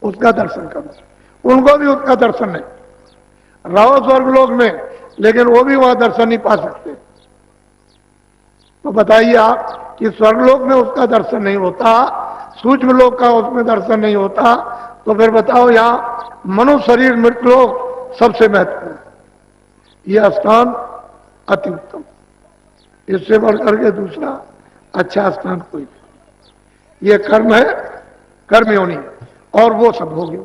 उसका दर्शन करो। उनको भी उसका दर्शन नहीं। रहो स्वर्गलोक में, लेकिन वो भी वहां दर्शन नहीं पा सकते। तो बताइए आप कि स्वर्गलोक में उसका दर्शन नहीं होता, सूक्ष्म लोक का उसमें दर्शन नहीं होता, तो फिर बताओ यहां मनुष्य शरीर मृतलोक सबसे महत्वपूर्ण, यह स्थान अति उत्तम। इससे बढ़कर के दूसरा अच्छा स्थान कोई नहीं। ये कर्म है, कर्म योनि, और वो सब होगी।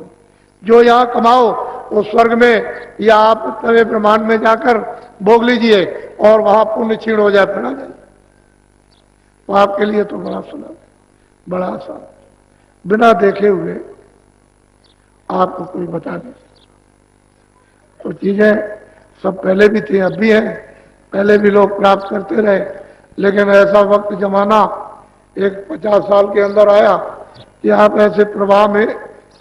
जो यहां कमाओ वो स्वर्ग में या आप तवे ब्रह्मांड में जाकर भोग लीजिए, और वहां पुण्य क्षीण हो जाए फिर आ जाए। तो आपके लिए तो बड़ा सुलभ है, बड़ा आसान, बिना देखे हुए आपको कोई बता नहीं सकता। तो चीजें सब पहले भी थी, अब भी है, पहले भी लोग प्राप्त करते रहे, लेकिन ऐसा वक्त जमाना एक 50 साल के अंदर आया कि आप ऐसे प्रवाह में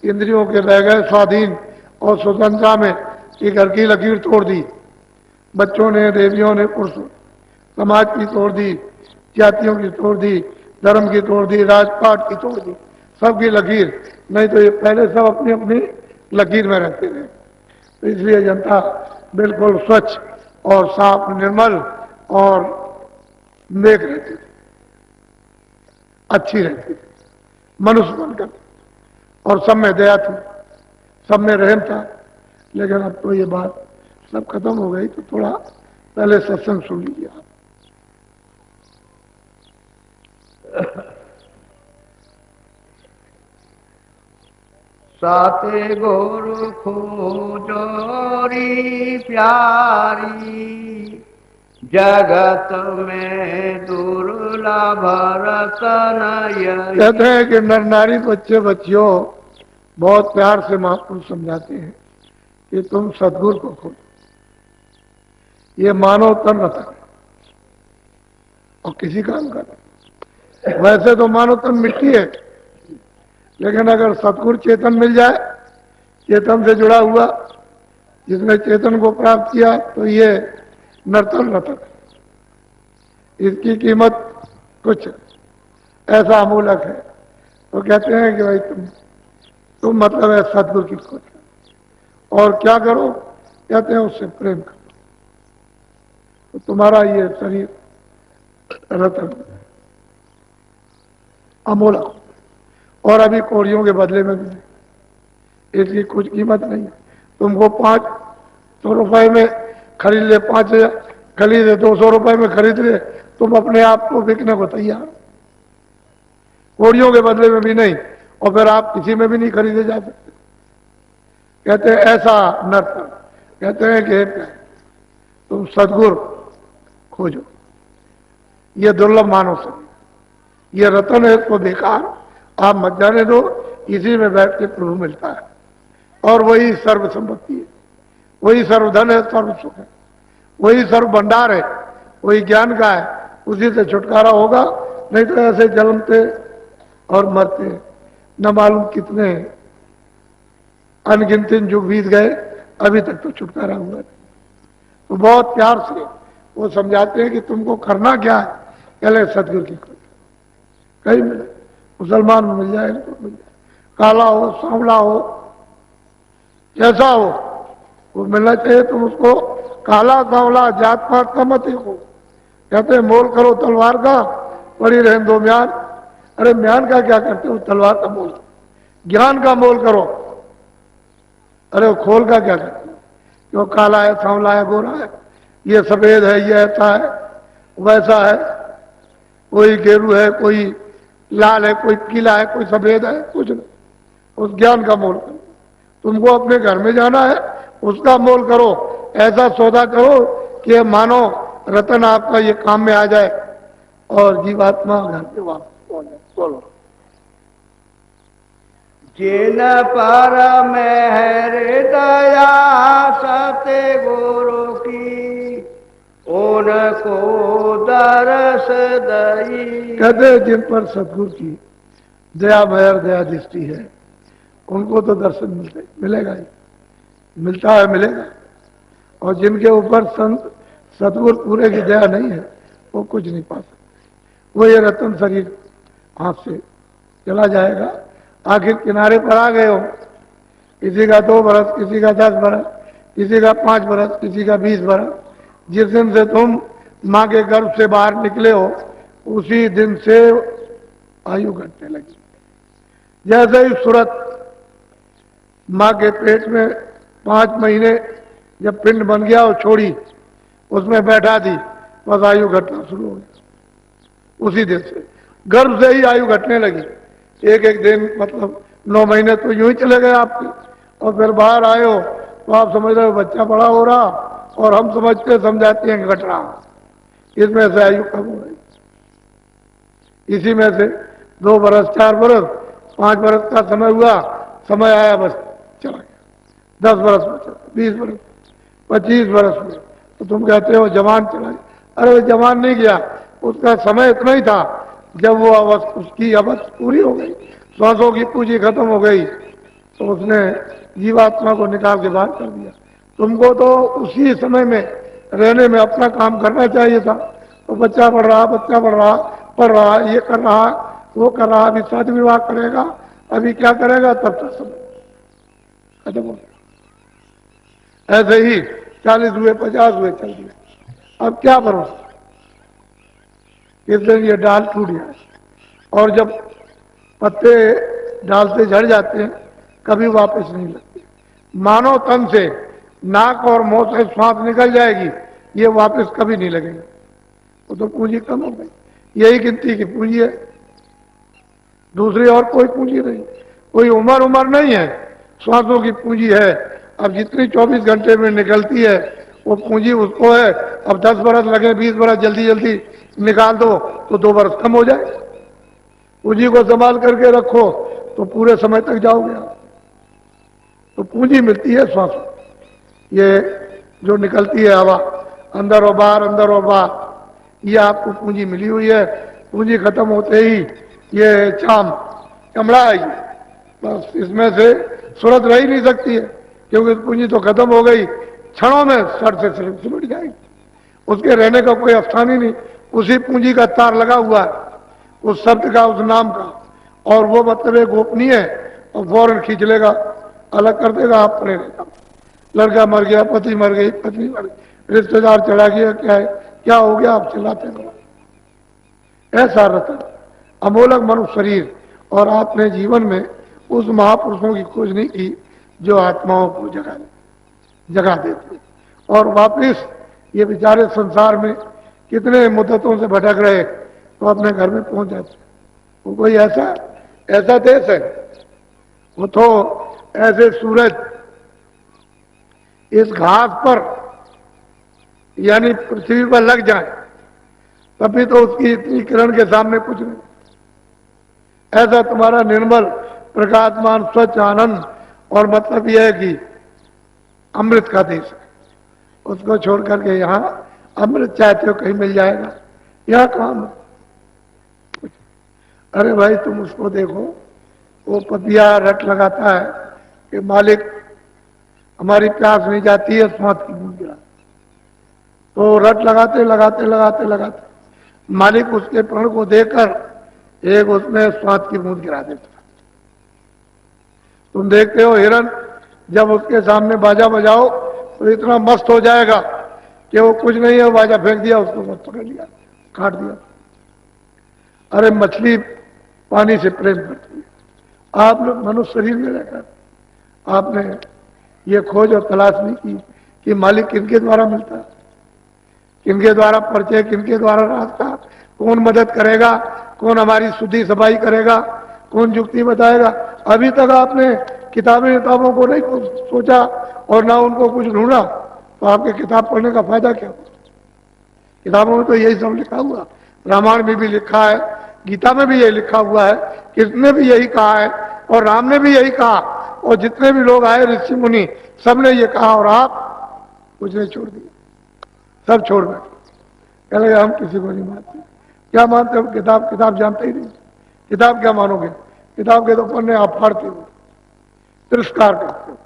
इंद्रियों के बह गए स्वाधीन और स्वतंत्रता में कि घर की लकीर तोड़ दी। बच्चों ने, देवियों ने, पुरुषों, समाज की तोड़ दी, जातियों की तोड़ दी, धर्म की तोड़ दी, राजपाट की तोड़ दी, सबकी लकीर। नहीं तो ये पहले सब अपनी अपनी लकीर में रहते थे। तो इसलिए जनता बिल्कुल स्वच्छ और साफ, निर्मल और नेक रहती थी, अच्छी रहती थी, मनुष्य बनकर, और सब में दया थी, सब में रहम था। लेकिन अब तो ये बात सब खत्म हो गई। तो थोड़ा पहले सत्संग सुन लीजिए आप। साते गुरु खोजोरी प्यारी, जगत में दुर्लभ रतन यही। कहते हैं कि नर नारी, बच्चे बच्चियों बहुत प्यार से महापुरुष समझाते हैं कि तुम सदगुरु को खोजो। ये मानव तन रतन है और किसी काम का नहीं। वैसे तो मानव तन मिट्टी है, लेकिन अगर सदगुरु चेतन मिल जाए, चेतन से जुड़ा हुआ, जिसने चेतन को प्राप्त किया, तो ये नर्तन रतन है। इसकी कीमत कुछ ऐसा अमूलक है। तो कहते हैं कि भाई तुम मतलब है सदगुरु की खोज, और क्या करो, कहते हैं उससे प्रेम करो, तो तुम्हारा ये शरीर रतन अमूलक, और अभी कोड़ियों के बदले में भी इसकी कुछ कीमत नहीं है। तुमको 500 रुपए में खरीद ले, 5,000 खरीदे, 200 रुपए में खरीद ले, तुम अपने आप को बिकने को तैयार हो, कोड़ियों के बदले में भी नहीं, और फिर आप किसी में भी नहीं खरीदे जा सकते। कहते हैं ऐसा नर्तन, कहते हैं कि तुम सदगुरु खोजो, ये दुर्लभ मानव शरीर, ये रतन है, इसको बेकार आप मत जाने दो। इसी में बैठ के प्रभु मिलता है, और वही सर्व संपत्ति है, वही सर्वधन है, सर्व सुख है, वही सर्व भंडार है, वही ज्ञान का है। उसी से छुटकारा होगा, नहीं तो ऐसे जन्मते और मरते न मालूम कितने अनगिनत युग बीत गए, अभी तक तो छुटकारा हुआ नहीं। तो बहुत प्यार से वो समझाते हैं कि तुमको करना क्या है। पहले सदगुरु की खोज, कहीं मिले, मुसलमान में मिल जाए, तो मिल जाए, काला हो, सांवला हो, जैसा हो, वो मिलना चाहिए। तुम उसको काला सांवला जात पात का मत देखो। कहते हैं मोल करो तलवार का, पड़ी रहे दो म्यान। अरे म्यान का क्या करते हो, तलवार का मोल, ज्ञान का मोल करो। अरे वो खोल का क्या करते हो, जो काला है, सांवला है, गोरा है, ये सफेद है, ये ऐसा है, वैसा है, कोई गेरू है, कोई लाल है, कोई पीला है, कोई सफेद है, कुछ नहीं। उस ज्ञान का मोल करो। तुमको अपने घर में जाना है, उसका मोल करो। ऐसा सौदा करो कि मानो रतन आपका ये काम में आ जाए और जीवात्मा घर पे वापस पहुंच जाए। बोलो। जिन पर मेहर दया सते गुरु की, उनको दरस दई। कहते जिन पर सतगुरु की दया मेहर दया दृष्टि है, उनको तो दर्शन मिलेगा ही, मिलता है, मिलेगा। और जिनके ऊपर संत सतगुरु पूरे की दया नहीं है, वो कुछ नहीं पा सकते। वो ये रतन शरीर हाथ से चला जाएगा। आखिर किनारे पर आ गए हो किसी का 2 बरस, किसी का 10 बरस, किसी का 5 बरस, किसी का 20 बरस। जिस दिन से तुम माँ के गर्भ से बाहर निकले हो उसी दिन से आयु घटने लगी। जैसे ही सूरत माँ के पेट में 5 महीने जब पिंड बन गया और छोड़ी, उसमें बैठा दी, बस आयु घटना शुरू हो गया। उसी दिन से गर्भ से ही आयु घटने लगी। एक एक दिन मतलब 9 महीने तो यूं ही चले गए आपके, और फिर बाहर आए हो तो आप समझ रहे हो बच्चा बड़ा हो रहा, और हम समझते समझाते हैं घट रहा। इसमें से आयु कम हो रही। इसी में से 2 बरस, 4 बरस, 5 बरस का समय हुआ, समय आया बस चला गया। 10 बरस में चला, 20 बरस, 25 बरस में, तो तुम कहते हो जवान चला गया। अरे जवान नहीं गया, उसका समय इतना ही था। जब वो उसकी अवस्था पूरी हो गई, श्वासों की पूंजी खत्म हो गई, तो उसने जीवात्मा को निकाल के बाहर कर दिया। तुमको तो उसी समय में रहने में अपना काम करना चाहिए था। तो बच्चा बढ़ रहा, बच्चा बढ़ रहा, पढ़ रहा, ये कर रहा, वो कर रहा, अभी शादी विवाह करेगा, अभी क्या करेगा, तब तक समय खत्म हो गया। ऐसे ही 40 हुए, 50 हुए, चल दिए। अब क्या भरोसा, इस दिन ये डाल टूट जाए। और जब पत्ते डाल से झड़ जाते हैं कभी वापस नहीं लगते। मानव तन से नाक और मुंह से श्वास निकल जाएगी, ये वापस कभी नहीं लगेगा। वो तो पूंजी कम हो गई। यही गिनती की पूंजी है, दूसरी और कोई पूंजी नहीं। कोई उम्र नहीं है, श्वासों की पूंजी है। अब जितनी 24 घंटे में निकलती है वो पूंजी उसको है। अब 10 बरस लगे, 20 बरस जल्दी जल्दी निकाल दो तो 2 बरस कम हो जाए। पूंजी को संभाल करके रखो तो पूरे समय तक जाओगे आप। तो पूंजी मिलती है श्वास, ये जो निकलती है हवा, अंदर और बाहर, अंदर और बाहर, ये आपको पूंजी मिली हुई है। पूंजी खत्म होते ही ये चाम चमड़ा आएगी, बस इसमें से सूरत रह ही नहीं सकती है, क्योंकि पूंजी तो खत्म हो गई। क्षणों में सर से सिमट जाएगी, उसके रहने का कोई स्थान ही नहीं। उसी पूंजी का तार लगा हुआ है, उस शब्द का, उस नाम का, और वो मतलब एक गोपनीय है, और फौरन खींच लेगा, अलग कर देगा, आप पड़े रहेगा। लड़का मर गया, पति मर गई, पत्नी मर गई, रिश्तेदार चला गया, क्या है, क्या हो गया, आप चिल्लाते रहो। ऐसा रतन अमोलक मनुष्य शरीर, और आपने जीवन में उस महापुरुषों की खोज नहीं की जो आत्माओं को जगा देते, और वापिस ये बेचारे संसार में कितने मुद्दतों से भटक रहे तो अपने घर में पहुंच जाते। वो कोई ऐसा देश है, वो तो ऐसे सूरज इस घास पर यानी पृथ्वी पर लग जाए तभी तो उसकी इतनी किरण के सामने कुछ नहीं। ऐसा तुम्हारा निर्मल प्रकाशमान स्वच्छ आनंद, और मतलब यह है कि अमृत का देश है, उसको छोड़ करके यहाँ अमृत चाहते हो कहीं मिल जाएगा, यहाँ काम है। अरे भाई तुम उसको देखो, वो पपिया रट लगाता है कि मालिक हमारी प्यास नहीं जाती है, स्वाद की बूंद गिरा, तो रट लगाते लगाते लगाते लगाते मालिक उसके प्रण को देकर एक उसमें स्वाद की बूंद गिरा देता। तुम देखते हो हिरन जब उसके सामने बाजा बजाओ तो इतना मस्त हो जाएगा कि वो कुछ नहीं है, बाजा फेंक दिया, उसको मस्त पकड़ लिया, काट दिया। अरे मछली पानी से प्रेम करती है। आप लोग मनुष्य शरीर में रहकर आपने ये खोज और तलाश नहीं की कि मालिक किनके द्वारा मिलता है, किनके द्वारा परिचय, किनके द्वारा रास्ता, कौन मदद करेगा, कौन हमारी शुद्धि सफाई करेगा, कौन युक्ति बताएगा। अभी तक आपने किताबों को नहीं सोचा और ना उनको कुछ ढूंढा, तो आपके किताब पढ़ने का फायदा क्या हो। किताबों में तो यही सब लिखा हुआ, रामायण में भी लिखा है, गीता में भी यही लिखा हुआ है, कृष्ण ने भी यही कहा है, और राम ने भी यही कहा, और जितने भी लोग आए ऋषि मुनि सबने ये कहा, और आप कुछ नहीं छोड़ दिया, सब छोड़ बैठे। कह लगे हम किसी को नहीं मानते। क्या मानते हो? किताब जानते ही नहीं। किताब क्या मानोगे? किताब के तो पन्ने आप फाड़ते हो, तिरस्कार करते हो।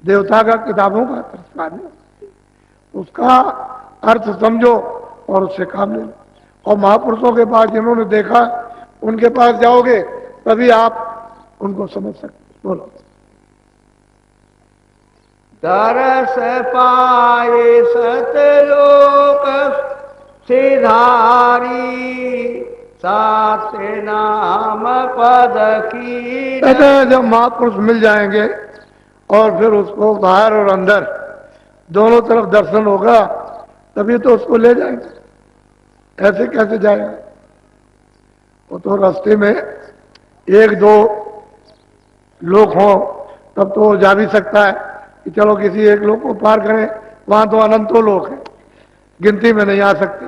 देवता का किताबों का तिरस्कार नहीं, उसका अर्थ समझो और उससे काम ले लो। और महापुरुषों के पास जिन्होंने देखा उनके पास जाओगे तभी आप उनको समझ सकते। बोलो। तरस पाए सतलोक सिधारी, सात नाम पद की। कहते हैं जब महापुरुष मिल जाएंगे और फिर उसको बाहर और अंदर दोनों तरफ दर्शन होगा, तभी तो उसको ले जाएंगे। ऐसे कैसे जाएगा? वो तो रास्ते में एक दो लोग हों तब तो वो जा भी सकता है कि चलो किसी एक लोग को पार करें। वहां तो अनंतों लोग हैं, गिनती में नहीं आ सकते।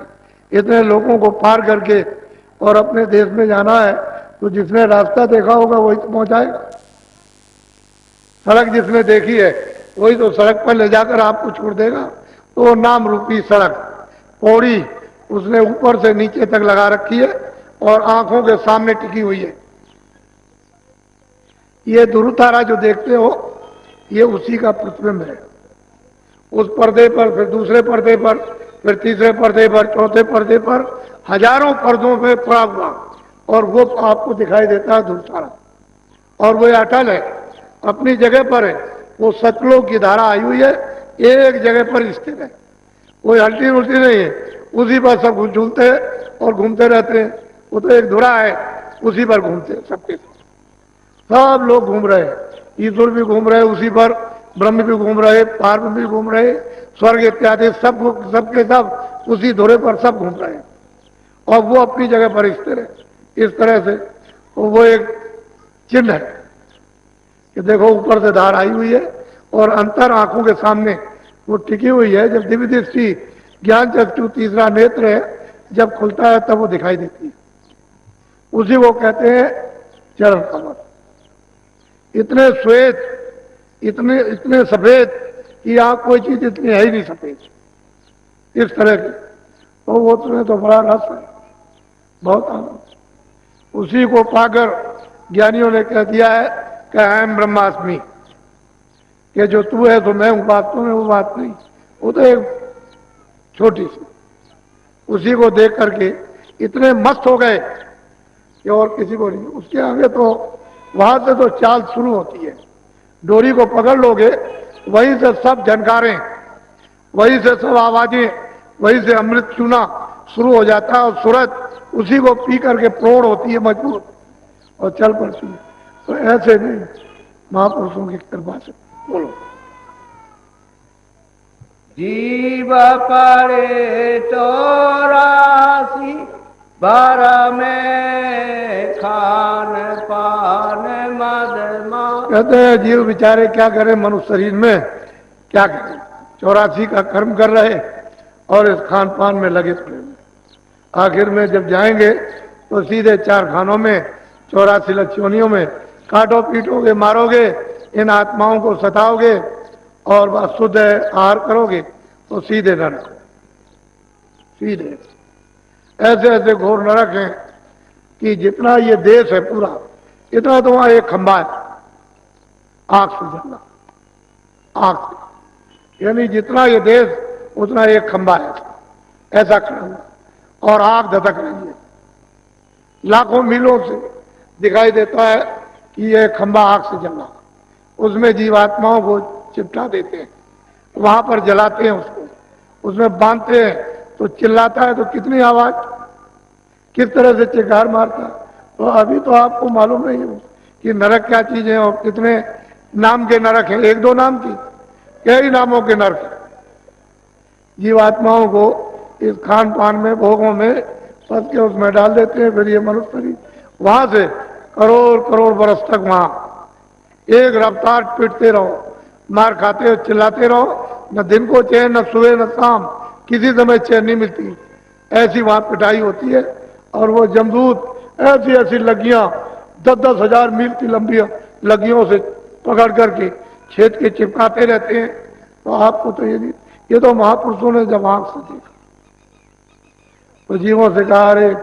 इतने लोगों को पार करके और अपने देश में जाना है तो जिसने रास्ता देखा होगा वही तो पहुंचाएगा। सड़क जिसने देखी है वही तो सड़क पर ले जाकर आपको छोड़ देगा। तो वो नाम रूपी सड़क पौड़ी उसने ऊपर से नीचे तक लगा रखी है और आंखों के सामने टिकी हुई है। ये ध्रुवतारा जो देखते हो ये उसी का प्रतिबिंब है। उस पर्दे पर, फिर दूसरे पर्दे पर, फिर तीसरे पर्दे पर, चौथे पर्दे पर, हजारों पर्दों पे पड़ा हुआ और वो आपको दिखाई देता है ध्रुवतारा। और वो अटल है, अपनी जगह पर है। वो सतलोक की धारा आई हुई है, एक जगह पर स्थिर है, कोई हल्टी उल्टी नहीं है। उसी पर सब झूलते हैं और घूमते रहते हैं। वो तो एक धुरा है, उसी पर घूमते हैं सबके सब लोग घूम रहे हैं। ईश्वर भी घूम रहे उसी पर, ब्रह्म भी घूम रहे, पार्व भी घूम रहे, स्वर्ग इत्यादि सबके सब उसी धुरे पर सब घूम रहे हैं और वो अपनी जगह पर स्थिर है। इस तरह से तो वो एक चिन्ह है कि देखो ऊपर से धार आई हुई है और अंतर आंखों के सामने वो टिकी हुई है। जब दिव्य दृष्टि ज्ञान चक्षु तीसरा नेत्र है जब खुलता है तब वो दिखाई देती है। उसी को कहते हैं चरण कमल। इतने श्वेत, इतने सफेद कि आप कोई चीज इतनी है ही नहीं सफेद, इस तरह की। तो वो तुम्हें तो बड़ा रस है, बहुत आनंद। उसी को पाकर ज्ञानियों ने कह दिया है कि अहम ब्रह्मास्मि, कि जो तू है तो मैं हूं, वास्तव में वो बात नहीं, वो तो एक छोटी सी। उसी को देख करके इतने मस्त हो गए कि और किसी को नहीं। उसके आगे तो वहां से तो चाल शुरू होती है। डोरी को पकड़ लोगे वहीं से सब झनकारें, वहीं से सब आवाजें, वहीं से अमृत चूना शुरू हो जाता है और सूरत उसी को पी करके प्रोड़ होती है मजबूत और चल पड़ती है। तो ऐसे नहीं, महापुरुषों की कृपा से। बोलो। जीव पड़े 84 बार में खान पान मदमा। कहते हैं जीव बेचारे क्या करें, मनुष्य शरीर में क्या करें, 84 का कर्म कर रहे और इस खान पान में लगे पड़े हुए। आखिर में जब जाएंगे तो सीधे 4 खानों में, 84 लक्ष्योनियों में काटो पीटोगे, मारोगे, इन आत्माओं को सताओगे और बस शुद्ध आहार करोगे तो सीधे नरक। सीधे ऐसे ऐसे घोर नरक हैं कि जितना ये देश है पूरा, इतना तो वहां एक खंबा है आग से जलना, आग से, यानी जितना ये देश उतना एक खंबा है ऐसा खड़ा हुआ और आग धधक रही है। लाखों मीलों से दिखाई देता है कि यह खंबा आग से जलना। उसमें जीवात्माओं को चिपटा देते हैं, वहां पर जलाते हैं उसको, उसमें बांधते हैं तो चिल्लाता है तो कितनी आवाज, किस तरह से चिल्कार मारता है। तो अभी तो आपको मालूम नहीं है कि नरक क्या चीज है और कितने नाम के नरक हैं। 1-2 नाम की, कई नामों के नरक हैं। जीवात्माओं को इस खान पान में, भोगों में फंस के उसमें डाल देते हैं। फिर ये मनुष्य शरीर वहां से करोड़ करोड़ बरस तक वहां एक रफ्तार पीटते रहो, मार खाते हो, चिल्लाते रहो, न दिन को चैन, न सुबह न शाम, किसी समय चैन नहीं मिलती। ऐसी वहां पिटाई होती है और वो जमदूत ऐसी ऐसी लगियां 10-10 हजार मील की लंबी लगियों से पकड़ करके छेद के चिपकाते रहते हैं। तो आपको तो ये तो महापुरुषों ने जब आंख से देखा तो जीवों से कहा, अरे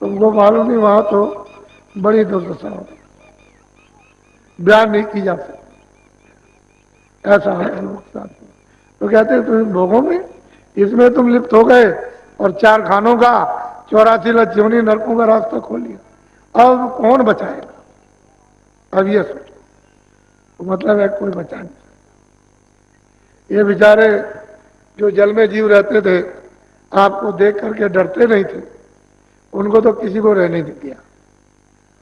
तुमको मालूम नहीं वहां तो बड़ी दुर्दशा होती, बयान नहीं की जा सकती, ऐसा है लोग साथ। तो कहते हैं तुम भोगों में, इसमें तुम लिप्त हो गए और 4 खानों का, 84 लक्ष्योनी नरकों का रास्ता खोल लिया। अब कौन बचाएगा? अब ये सोचो, तो मतलब है कोई बचा नहीं। ये बेचारे जो जल में जीव रहते थे, आपको देख करके डरते नहीं थे, उनको तो किसी को रहने नहीं दिया,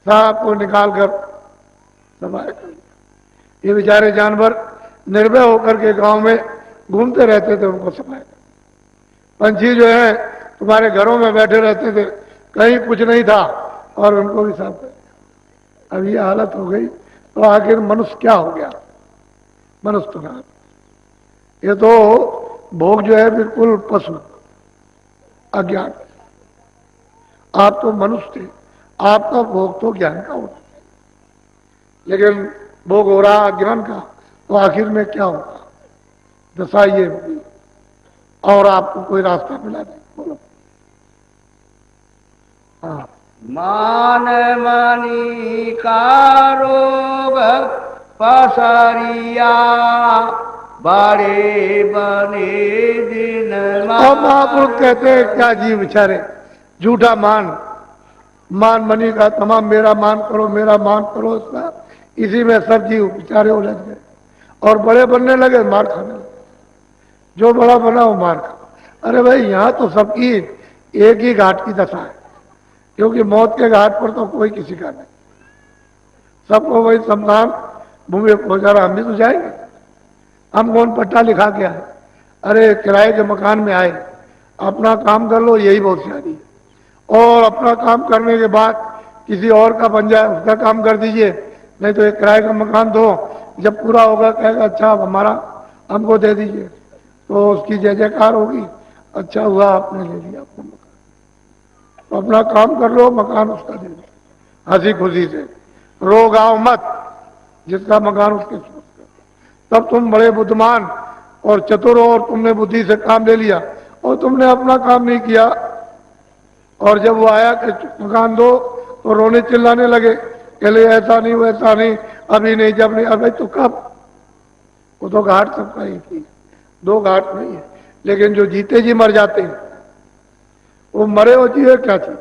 सबको निकाल कर सफाया कर दिया। ये बेचारे जानवर निर्भय होकर के गांव में घूमते रहते थे, उनको सफाया कर। पंछी जो है तुम्हारे घरों में बैठे रहते थे, कहीं कुछ नहीं था और उनको भी साफ कर दिया। अब ये हालत हो गई तो आखिर मनुष्य क्या हो गया? मनुष्य तो ना, ये तो भोग जो है बिल्कुल पशु अज्ञान। आप तो मनुष्य थे, आपका भोग तो ज्ञान का होता है, लेकिन भोग हो रहा अज्ञान का, तो आखिर में क्या होगा? दशा ये होगी और आपको कोई रास्ता मिला नहीं। बोलो। हाँ, मान मानी का रोग पसरिया बड़े बने दिन। अब महापुरुष कहते हैं क्या जीव बेचारे झूठा मान मनी का तमाम मेरा मान करो, मेरा मान करो, इसका इसी में सब जीव बेचारे उलझ गए और बड़े बनने लगे, मार खाने लगे। जो बड़ा बना वो मार खा। अरे भाई, यहां तो सबकी एक ही घाट की दशा है, क्योंकि मौत के घाट पर तो कोई किसी का नहीं, सबको वही शमशान भूमि पहुंचा। हम भी तो जाएंगे। हम कौन पट्टा लिखा के आए? अरे किराए के मकान में आए, अपना काम कर लो, यही बहुत सारी है। और अपना काम करने के बाद किसी और का बन जाए, उसका काम कर दीजिए, नहीं तो एक किराए का मकान दो, जब पूरा होगा कहेगा अच्छा अब हमारा हमको दे दीजिए, तो उसकी जय जयकार होगी, अच्छा हुआ आपने ले लिया अपना मकान। तो अपना काम कर लो, मकान उसका दे दो, हंसी खुशी से, रो गाओ मत, जिसका मकान उसके सोच कर। तब तुम बड़े बुद्धिमान और चतुर हो और तुमने बुद्धि से काम ले लिया और तुमने अपना काम नहीं किया। और जब वो आया कि मकान दो तो रोने चिल्लाने लगे, कहले ऐसा नहीं वैसा नहीं, अभी नहीं, जब नहीं। अभी तो कब? वो तो घाट सबका ही थी, दो घाट नहीं है। लेकिन जो जीते जी मर जाते हैं, वो मरे हो जिए क्या चीज?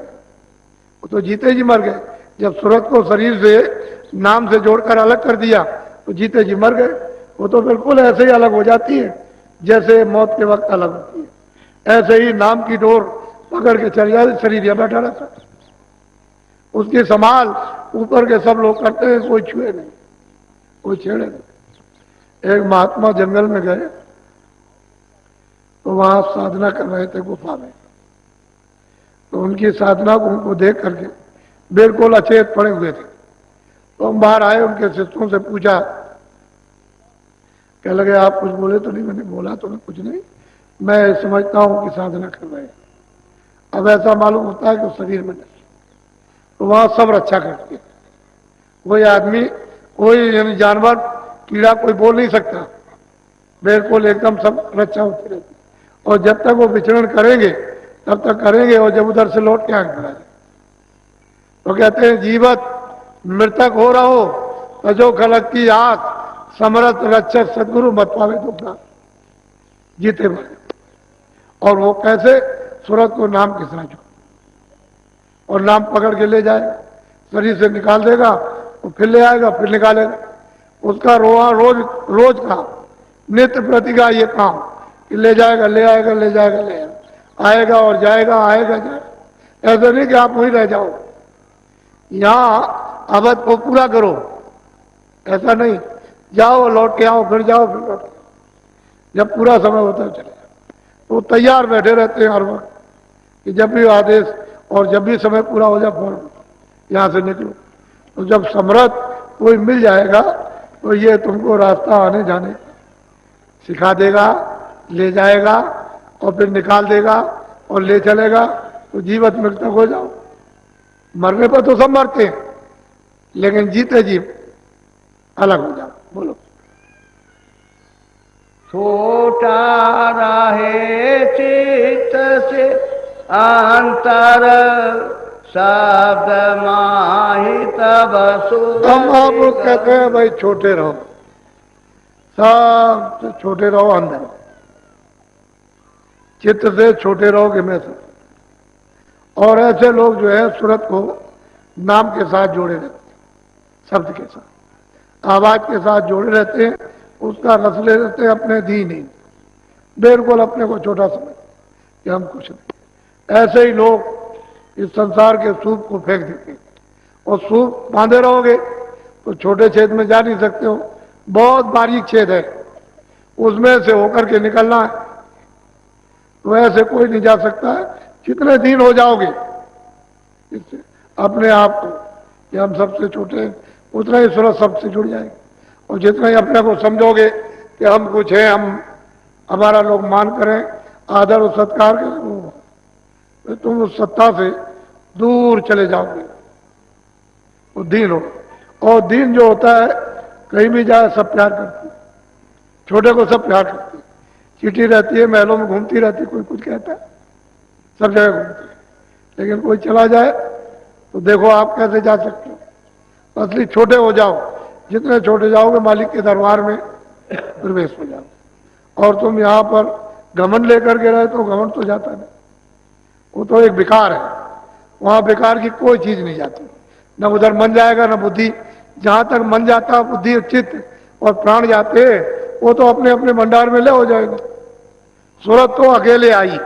वो तो जीते जी मर गए। जब सूरत को शरीर से नाम से जोड़कर अलग कर दिया तो जीते जी मर गए। वो तो बिल्कुल ऐसे ही अलग हो जाती है जैसे मौत के वक्त अलग होती है। ऐसे ही नाम की डोर पकड़ के चल जाए, शरीर यह बैठा रहता है, उसकी संभाल ऊपर के सब लोग करते हैं, कोई छुए नहीं, कोई छेड़े नहीं। एक महात्मा जंगल में गए तो वहां साधना कर रहे थे गुफा में, तो उनकी साधना को उनको देख करके बिल्कुल अचेत पड़े हुए थे। तो हम बाहर आए, उनके शिष्यों से पूछा, कह लगे आप कुछ बोले तो नहीं? मैंने बोला तो नहीं, कुछ नहीं, मैं समझता हूं कि साधना कर रहे हैं। अब ऐसा मालूम होता है कि शरीर में नहीं। तो वहां सब रक्षा करते हैं, कोई आदमी, कोई यानी जानवर, कीड़ा कोई बोल नहीं सकता, बिल्कुल एकदम सब रक्षा होती रहती। और जब तक वो विचरण करेंगे तब तक करेंगे, और जब उधर से लौट के आगे बढ़ा जाए तो कहते हैं जीवत मृतक हो रहो तजो खलक की आंख, समरथ रक्षक सदगुरु मत पावे दुखा। जीते मरे। और वो कैसे? सूरत को नाम के साथ और नाम पकड़ के ले जाए, शरीर से निकाल देगा, वो फिर ले आएगा, फिर निकालेगा। उसका रोज का नित्य प्रति का ये काम कि ले जाएगा, ले आएगा, ले जाएगा, ले आएगा, आएगा और जाएगा, आएगा जाएगा। ऐसा नहीं कि आप वहीं रह जाओ, यहां अवध को पूरा करो, ऐसा नहीं, जाओ लौट के आओ, फिर जाओ फिर लौट के आओ। जब पूरा समय होता है चले जाओ। तो तैयार बैठे रहते हैं हर वक्त कि जब भी आदेश और जब भी समय पूरा हो जाए फौरन यहां से निकलो। तो जब समर्थ कोई मिल जाएगा तो ये तुमको रास्ता आने जाने सिखा देगा, ले जाएगा और फिर निकाल देगा और ले चलेगा, तो जीवित मृतक हो जाओ। मरने पर तो सब मरते हैं, लेकिन जीते जी अलग हो जाओ। बोलो। छोटा रहे चित्त से अंतर, शब्द माही तब हम आप लोग कहते हैं भाई छोटे रहो, सब छोटे रहो, अंदर चित्त से छोटे रहोगे मैं सब। और ऐसे लोग जो है सूरत को नाम के साथ जोड़े रहते हैं, शब्द के साथ, आवाज के साथ जोड़े रहते हैं, उसका रस ले रहते हैं अपने दीन ही। बिल्कुल अपने को छोटा समझ कि हम कुछ नहीं। ऐसे ही लोग इस संसार के सूप को फेंक देते हैं, और सूप बांधे रहोगे तो छोटे छेद में जा नहीं सकते हो, बहुत बारीक छेद है, उसमें से होकर के निकलना है, तो ऐसे कोई नहीं जा सकता है। जितने दीन हो जाओगे इससे अपने आप को कि हम सबसे छोटे हैं, उतना ही सूरत सबसे जुड़ जाएगी। और जितना ही अपने को समझोगे कि हम कुछ हैं, हम हमारा लोग मान करें, आदर और सत्कार करें, तो तुम उस सत्ता से दूर चले जाओगे। वो दीन हो, और दीन जो होता है कहीं भी जाए सब प्यार करती है, छोटे को सब प्यार करती है, चिट्ठी रहती है महलों में घूमती रहती है, कोई कुछ कहता है, सब जगह घूमती है, लेकिन कोई चला जाए तो देखो आप कैसे जा सकते हो। असली छोटे हो जाओ, जितने छोटे जाओगे मालिक के दरबार में प्रवेश हो जाओ। और तुम यहाँ पर घमंड लेकर के रहे तो घमंड तो जाता नहीं, वो तो एक विकार है, वहां बेकार की कोई चीज नहीं जाती, न उधर मन जाएगा न बुद्धि। जहां तक मन जाता बुद्धि चित्त और प्राण जाते वो तो अपने अपने भंडार में ले हो जाएगा। सूरत तो अकेले आई,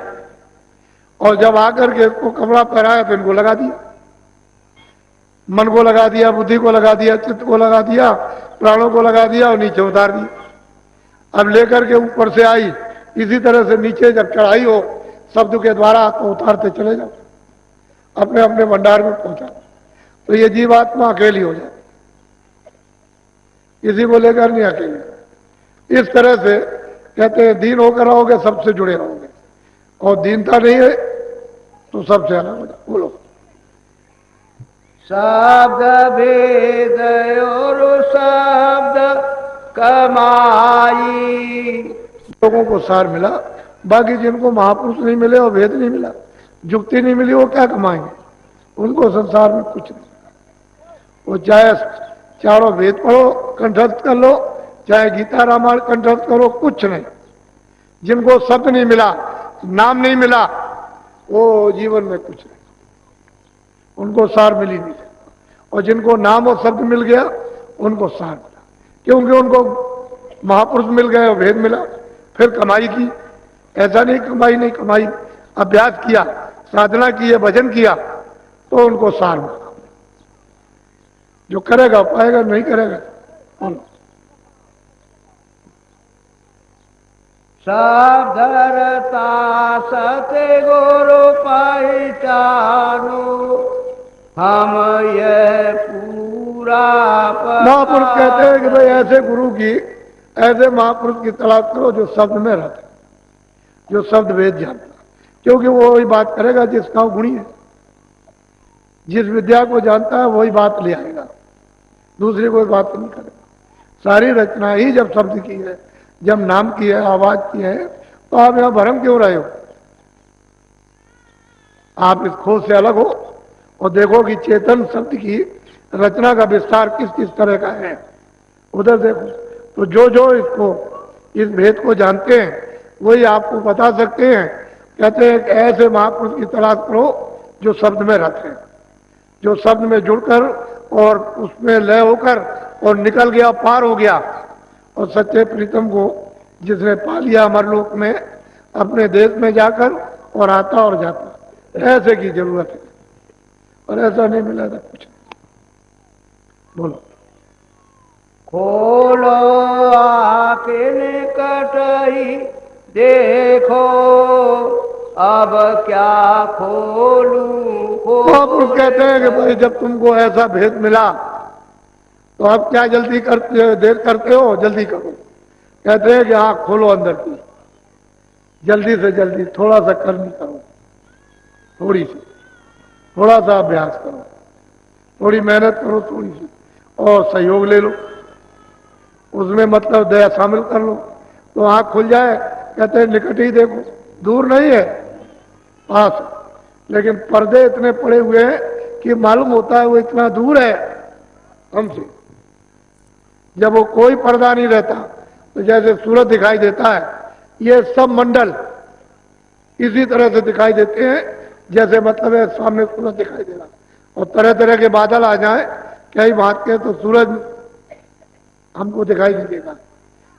और जब आकर के इसको कपड़ा पहनाया तो इनको लगा दिया, मन को लगा दिया, बुद्धि को लगा दिया, चित्त को लगा दिया, प्राणों को लगा दिया और नीचे उतार दिया। अब लेकर के ऊपर से आई, इसी तरह से नीचे जब चढ़ाई हो शब्द के द्वारा तो उतारते चले जाओ, अपने अपने भंडार में पहुंचा, तो ये जीवात्मा अकेली हो जाए, किसी को लेकर नहीं अकेली। इस तरह से कहते हैं दीन होकर रहोगे सबसे जुड़े रहोगे, और दीनता नहीं है तो सबसे अलग हो जाओ। बोलो शब्द भेद और शब्द कमाई। लोगों को सार मिला, बाकी जिनको महापुरुष नहीं मिले और भेद नहीं मिला, जुक्ति नहीं मिली, वो क्या कमाएंगे, उनको संसार में कुछ नहीं। वो चाहे चारों वेद पढ़ो कंठस्थ कर लो, चाहे गीता रामायण कंठस्थ करो, कुछ नहीं। जिनको शब्द नहीं मिला, नाम नहीं मिला, वो जीवन में कुछ नहीं, उनको सार मिल ही नहीं सकता। और जिनको नाम और शब्द मिल गया उनको सार मिला, क्योंकि उनको महापुरुष मिल गए और भेद मिला। फिर कमाई की, ऐसा नहीं कमाई नहीं कमाई, अभ्यास किया, साधना की, भजन किया, तो उनको सार मिला। जो करेगा पाएगा, नहीं करेगा बोलो। सब धरता सत्य गुरु पहचानो, हम यह पूरा महापुरुष कहते हैं कि भाई ऐसे गुरु की, ऐसे महापुरुष की तलाश करो जो शब्द में रहता है, जो शब्द वेद जानता, क्योंकि वो वही बात करेगा जिसका गुणी है। जिस विद्या को जानता है वही बात ले आएगा, दूसरी कोई बात नहीं करेगा। सारी रचना ही जब शब्द की है, जब नाम की है, आवाज की है, तो आप यहां भ्रम क्यों रहे हो? आप इस खोज से अलग हो और देखो कि चेतन शब्द की रचना का विस्तार किस किस तरह का है, उधर देखो। तो जो जो इसको, इस भेद को जानते हैं वही आपको बता सकते हैं। कहते हैं कि ऐसे महापुरुष की तलाश करो जो शब्द में रहते हैं, जो शब्द में जुड़कर और उसमें लय होकर और निकल गया, पार हो गया, और सच्चे प्रीतम को जिसने पा लिया अमरलोक में, अपने देश में जाकर, और आता और जाता। ऐसे की जरूरत है, और ऐसा नहीं मिला था कुछ। बोलो खोलो आके निकट ही देखो, अब क्या खोलूं। महापुरुष कहते हैं कि भाई जब तुमको ऐसा भेद मिला तो अब क्या जल्दी करते, देर करते हो, जल्दी करो। कहते हैं कि हाँ खोलो अंदर की, जल्दी से जल्दी, थोड़ा सा कर्म करो, थोड़ी सी, थोड़ा सा अभ्यास करो, थोड़ी मेहनत करो, थोड़ी सी, और सहयोग ले लो, उसमें मतलब दया शामिल कर लो, तो आंख खुल जाए। कहते हैं निकट ही देखो, दूर नहीं है, पास। लेकिन पर्दे इतने पड़े हुए हैं कि मालूम होता है वो इतना दूर है हमसे। जब वो कोई पर्दा नहीं रहता तो जैसे सूरज दिखाई देता है, ये सब मंडल इसी तरह से दिखाई देते हैं जैसे मतलब है सामने सूरज दिखाई दे रहा, और तरह तरह के बादल आ जाए कई बात के तो सूरज हमको दिखाई नहीं देगा,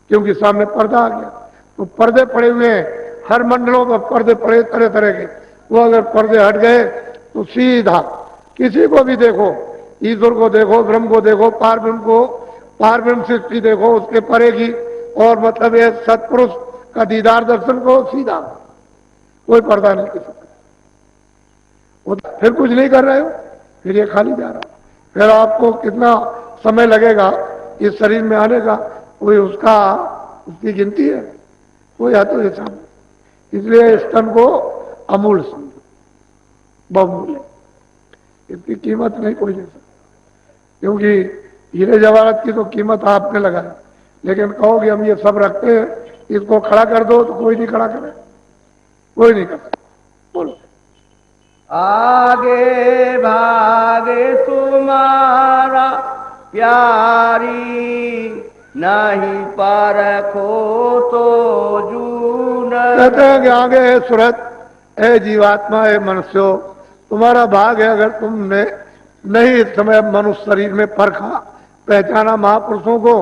क्योंकि सामने पर्दा आ गया। तो पर्दे पड़े हुए हैं, हर मंडलों में पर्दे पड़े तरह तरह के, वो अगर पर्दे हट गए तो सीधा किसी को भी देखो, ईश्वर को देखो, ब्रह्म को देखो, पारब्रह्म सृष्टि देखो, उसके परे की, और मतलब ये सत्पुरुष का दीदार दर्शन को, सीधा कोई पर्दा नहीं किसी का। फिर कुछ नहीं कर रहे हो, फिर ये खाली जा रहा, फिर आपको कितना समय लगेगा इस शरीर में आने का, कोई उसकी गिनती है, कोई है तो हिसाब। इसलिए स्तन को अमूल्य समझो, बहुमूल्य, इसकी कीमत नहीं कोई दे सकता। क्योंकि हीरे जवाहरात की तो कीमत आपने लगाई, लेकिन कहोगे हम ये सब रखते हैं, इसको खड़ा कर दो तो कोई नहीं खड़ा करे, कोई नहीं कर सकता। बोलो। आगे भागे तुम्हारा प्यारी, नहीं परखो तो जून। कहते हैं कि आगे है सूरत, है जीवात्मा, है मनुष्यो, तुम्हारा भाग है अगर तुमने नहीं इस समय मनुष्य शरीर में परखा, पहचाना महापुरुषों को,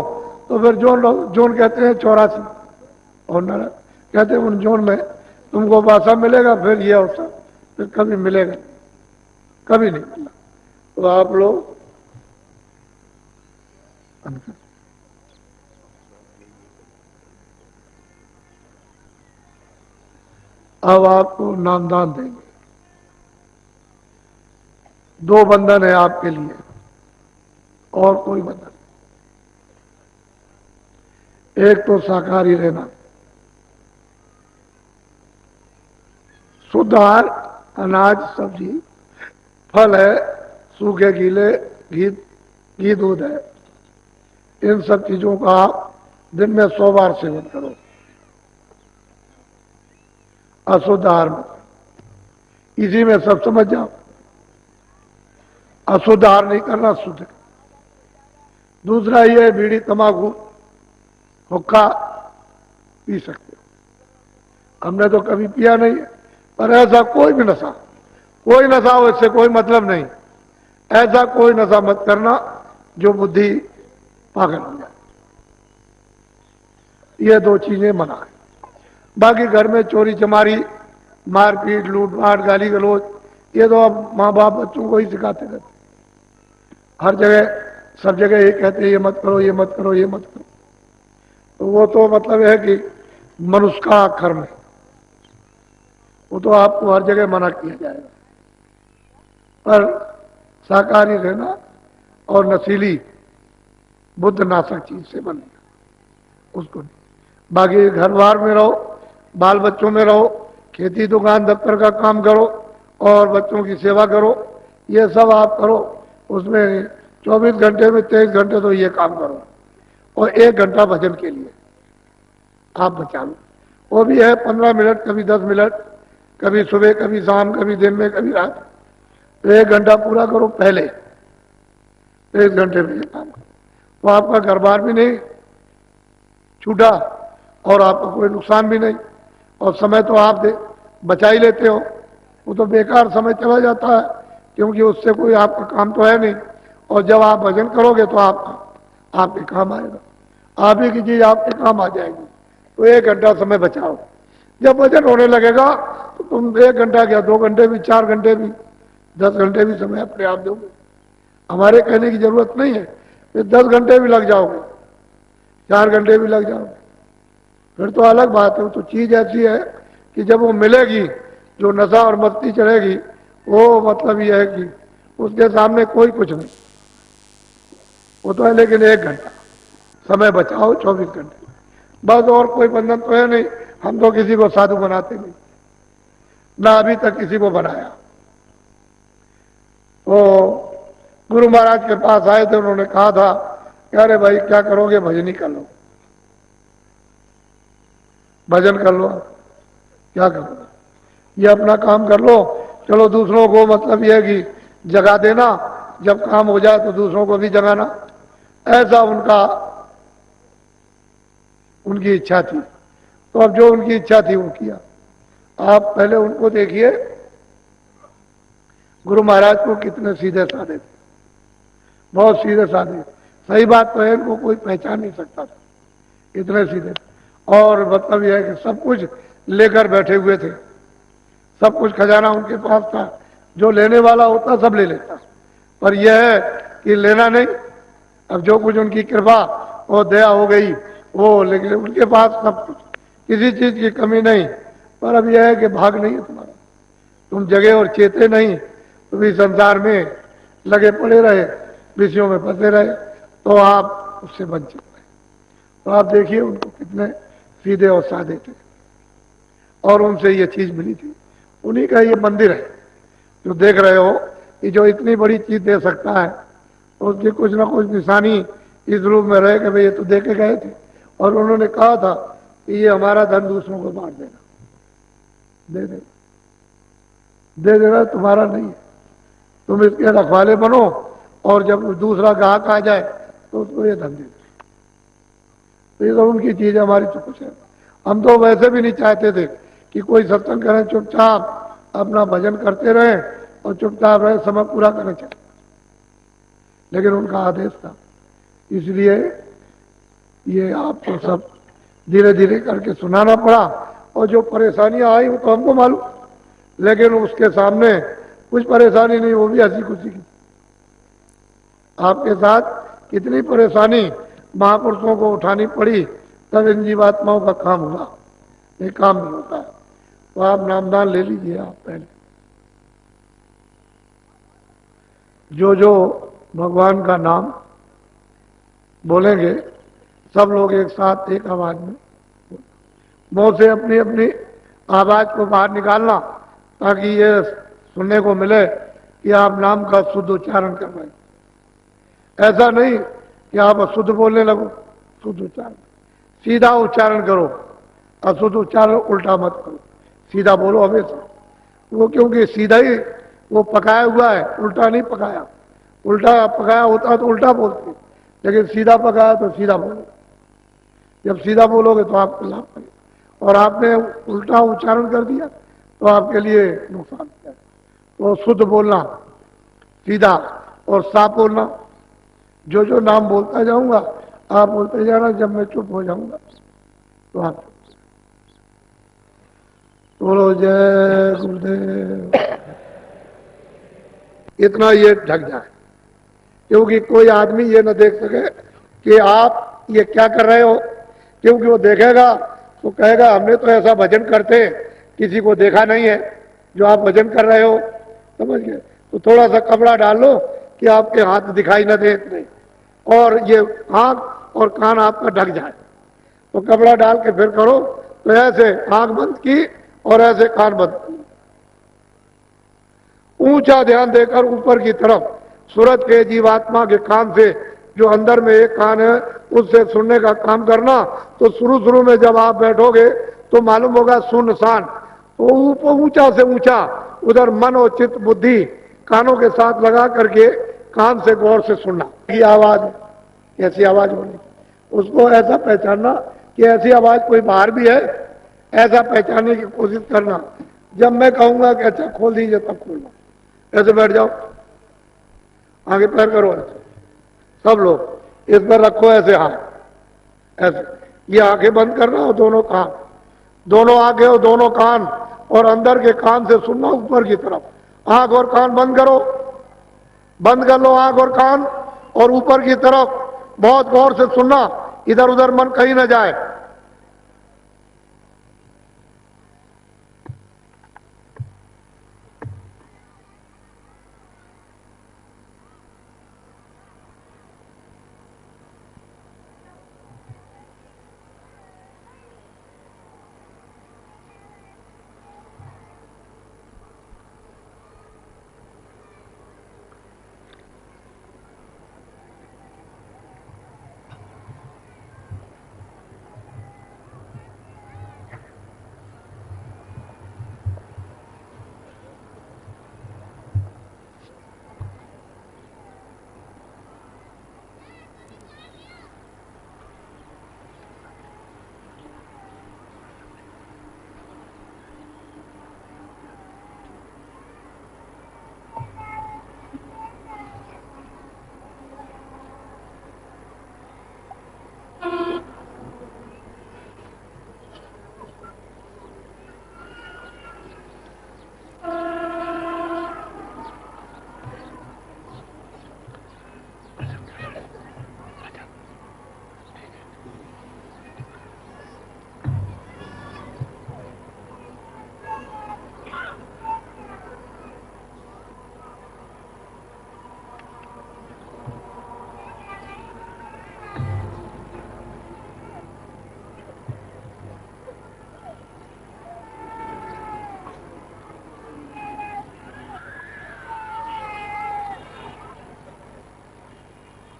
तो फिर जोन कहते हैं 84 और नरक कहते हैं, उन जोन में तुमको वासा मिलेगा, फिर ये अवसर फिर कभी मिलेगा, कभी नहीं मिला। तो आप लोग अब आपको नामदान देंगे। 2 बंधन है आपके लिए, और कोई बंधन। एक तो शाकाहारी रहना, शुद्ध आहार, अनाज, सब्जी, फल है, सूखे गीले, घी दूध है, इन सब चीजों का आप दिन में 100 बार सेवन करो। अशुद्ध आहार में इसी में सब समझ जाओ। अशुद्ध आहार नहीं करना, शुद्ध। दूसरा ये बीड़ी, तंबाकू, हुक्का पी सकते हो, हमने तो कभी पिया नहीं है, पर ऐसा कोई भी नशा, कोई नशा हो, इससे कोई मतलब नहीं, ऐसा कोई नशा मत करना जो बुद्धि पागल हो जाए। ये 2 चीजें मना है। बाकी घर में चोरी चमारी, मारपीट, लूटपाट, गाली गलौज, ये तो अब माँ बाप बच्चों को ही सिखाते रहते, हर जगह सब जगह ये कहते हैं, ये मत करो, ये मत करो, ये मत करो। तो वो तो मतलब है कि मनुष्य का कर्म है, वो तो आपको हर जगह मना किया जाएगा। पर शाकाहारी रहना और नशीली बुद्ध नाशक चीज से बनेगा, उसको नहीं। बाकी घर बार में रहो, बाल बच्चों में रहो, खेती दुकान दफ्तर का काम करो और बच्चों की सेवा करो, ये सब आप करो। उसमें 24 घंटे में 23 घंटे तो ये काम करो, और 1 घंटा भजन के लिए आप बचा लो। वो भी है 15 मिनट, कभी 10 मिनट, कभी सुबह, कभी शाम, कभी दिन में, कभी रात। तो 1 घंटा पूरा करो पहले, 1 घंटे में ये काम करो, तो आपका घर बार भी नहीं छूटा और आपको कोई नुकसान भी नहीं, और समय तो आप बचा ही लेते हो। वो तो बेकार समय चला जाता है, क्योंकि उससे कोई आपका काम तो है नहीं, और जब आप भजन करोगे तो आपके काम आएगा, आप ही की चीज आपके काम आ जाएगी। तो 1 घंटा समय बचाओ। जब भजन होने लगेगा तो तुम 1 घंटा क्या, 2 घंटे भी, 4 घंटे भी, 10 घंटे भी समय अपने आप दोगे। हमारे कहने की जरूरत नहीं है, फिर 10 घंटे भी लग जाओगे, 4 घंटे भी लग जाओगे, फिर तो अलग बात है। वो तो चीज ऐसी है कि जब वो मिलेगी, जो नशा और मस्ती चढ़ेगी, वो मतलब ये है कि उसके सामने कोई कुछ नहीं, वो तो है। लेकिन 1 घंटा समय बचाओ 24 घंटे बस, और कोई बंधन तो है नहीं। हम तो किसी को साधु बनाते नहीं, ना अभी तक किसी को बनाया। तो गुरु महाराज के पास आए थे, उन्होंने कहा था कि अरे भाई क्या करोगे, भजन ही कर लो, भजन कर लो, क्या करोगे, ये अपना काम कर लो, चलो दूसरों को मतलब ये है कि जगा देना, जब काम हो जाए तो दूसरों को भी जगाना, ऐसा उनकी इच्छा थी। तो अब जो उनकी इच्छा थी वो किया। आप पहले उनको देखिए, गुरु महाराज को कितने सीधे साधे थे, बहुत सीधे साधे। सही बात तो है, इनको कोई पहचान नहीं सकता था, इतने सीधे थे। और मतलब यह है कि सब कुछ लेकर बैठे हुए थे, सब कुछ खजाना उनके पास था, जो लेने वाला होता सब ले लेता, पर यह है कि लेना नहीं। अब जो कुछ उनकी कृपा और दया हो गई वो, लेकिन उनके पास सब कुछ, किसी चीज की कमी नहीं। पर अब यह है कि भाग नहीं है तुम्हारा, तुम जगे और चेते नहीं, तुम इस संसार में लगे पड़े रहे, विषयों में फंसे रहे, तो आप उससे वंचित रहे। तो आप देखिए उनको कितने सीधे और सादे थे, और उनसे ये चीज मिली थी। उन्हीं का ये मंदिर है जो देख रहे हो, कि जो इतनी बड़ी चीज दे सकता है, तो उसकी कुछ ना कुछ निशानी इस रूप में रहे कि भाई ये तो दे के गए थे, और उन्होंने कहा था कि ये हमारा धन दूसरों को बांट देना, दे देना, तुम्हारा नहीं है, तुम इसके रखवाले बनो, और जब दूसरा ग्राहक आ जाए तो उसको ये धन दे दो। तो ये तो उनकी चीज है, हमारी तो कुछ है। हम तो वैसे भी नहीं चाहते थे कि कोई सत्संग करें, चुपचाप अपना भजन करते रहे और चुपचाप रहे, समय पूरा करना चाहिए, लेकिन उनका आदेश था, इसलिए ये आपको सब धीरे धीरे करके सुनाना पड़ा। और जो परेशानियां आई वो तो हमको मालूम, लेकिन उसके सामने कुछ परेशानी नहीं, वो भी हंसी खुशी की। आपके साथ कितनी परेशानी महापुरुषों को उठानी पड़ी, तब इन जीवात्माओं का काम हुआ, ये काम नहीं होता है। तो आप नामदान ले लीजिए। आप पहले जो जो भगवान का नाम बोलेंगे, सब लोग एक साथ एक आवाज में, मुंह से अपनी अपनी आवाज को बाहर निकालना, ताकि ये सुनने को मिले कि आप नाम का शुद्ध उच्चारण कर रहे हैं। ऐसा नहीं कि आप अशुद्ध बोलने लगो, शुद्ध उच्चारण, सीधा उच्चारण करो, अशुद्ध उच्चारण उल्टा मत करो, सीधा बोलो हमेशा। वो क्योंकि सीधा ही वो पकाया हुआ है, उल्टा नहीं पकाया। उल्टा पकाया होता तो उल्टा बोलते, लेकिन सीधा पकाया तो सीधा बोलो। जब सीधा बोलोगे तो आपको लाभ मिलेगा, और आपने उल्टा उच्चारण कर दिया तो आपके लिए नुकसान है। तो शुद्ध बोलना, सीधा और साफ बोलना। जो जो नाम बोलता जाऊंगा आप बोलते जाना, जब मैं चुप हो जाऊंगा तो आप बोलो जय गुरुदेव, इतना ये ढक जाए, क्योंकि कोई आदमी ये न देख सके कि आप ये क्या कर रहे हो, क्योंकि वो देखेगा तो कहेगा हमने तो ऐसा भजन करते किसी को देखा नहीं है जो आप भजन कर रहे हो, समझ गए। तो थोड़ा सा कपड़ा डाल लो कि आपके हाथ दिखाई न दे इतने, और ये आंख और कान आपका ढक जाए। तो कपड़ा डाल के फिर करो, तो ऐसे आंख बंद की और ऐसे कान बंद किए, ऊंचा ध्यान देकर ऊपर की तरफ, सूरज के जीवात्मा के कान से, जो अंदर में एक कान है उससे सुनने का काम करना। तो शुरू में जब आप बैठोगे तो मालूम होगा सुनसान, तो ऊपर ऊंचा से ऊंचा उधर मन और चित्त बुद्धि कानों के साथ लगा करके कान से गौर से सुनना। ये आवाज ऐसी आवाज होनी, उसको ऐसा पहचानना कि ऐसी आवाज कोई बाहर भी है, ऐसा पहचानने की कोशिश करना। जब मैं कहूंगा कि अच्छा खोल दीजिए तब खोलना, ऐसे बैठ जाओ, आगे पैर करो ऐसे, सब लोग इस पर रखो ऐसे हाथ, ऐसे। ये आंखें बंद करना और दोनों कान, दोनों आंखें और दोनों कान, और अंदर के कान से सुनना ऊपर की तरफ। आंख और कान बंद करो, बंद कर लो आंख और कान, और ऊपर की तरफ बहुत गौर से सुनना, इधर उधर मन कहीं ना जाए।